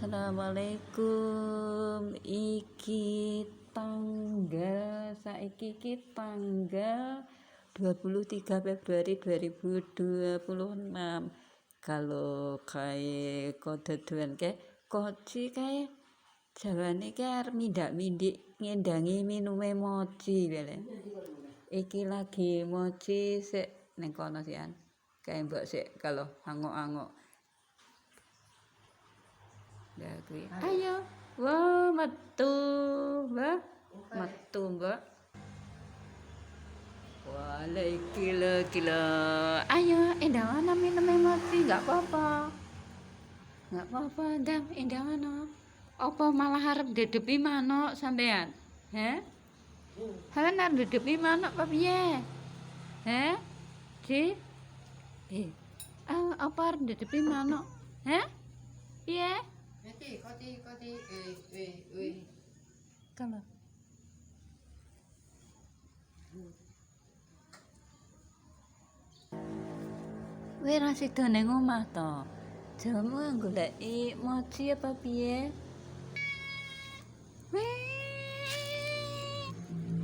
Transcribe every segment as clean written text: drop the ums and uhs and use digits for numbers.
Assalamualaikum. Saiki iki tanggal 23 Februari 2026. Kalau kae kodeduan kae koci kae jawane kae arep mindak-mindik ngendangi minume mochi bele. Iki lagi mochi sik ning kono sian. Kae mbok sik kalau angok-angok. Ayo, wah metu, mbak. Wah, gila. Ayo, endangan minum emosi, nggak apa-apa, dam, endangan. Apa malah harap dedepi manuk sampean? Harap dedepi manuk apa piye? Ci? Apa harap dedepi manuk? Piye? Koti. Kalau weh ra sida ning omah to. Jamu goleki mochi apa piye?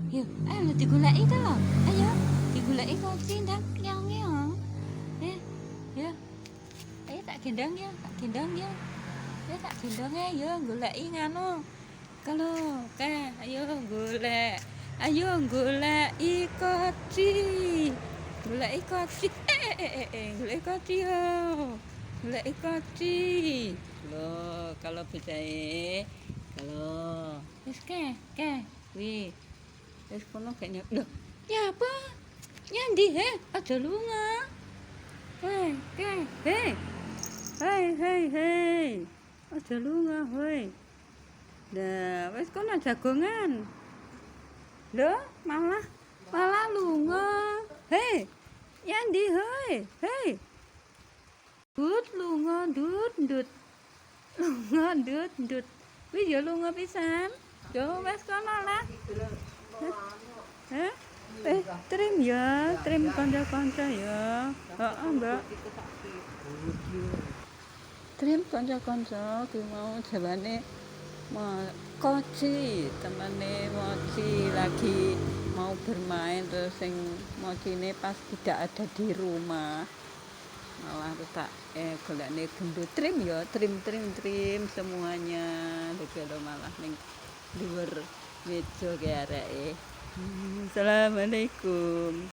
Yuk, ayo digoleki to lho. Ayo, digoleki mochi ndang nyong. Ya. Ayo tak gendong ya. Ya tak gendong ya goleki nganu. Kalau ayo golek. Goleki koci. Goleki koci. Loh, kalau bejae. Kalau wis wih. Wis kono kayaknya. Loh, ya apa? Nyandi aja lunga. Hei. Aja lunga, hoi. Nah, wis kono jagongan. Loh, malah lunga. Hei. Nyandi, hoi. Hei. Lunga, ndut. Wis ya lunga pisan. Yo wis kono lah. Trim kanca-kanca ya. Heeh, Mbak. Trim kanca-kanca ki mau jawane koci, temane mochi lagi mau bermain terus sing mochine pas tidak ada di rumah. Malah tak golekne gendut trim semuanya. Lho malah ning dhuwur meja ki areke. Assalamualaikum.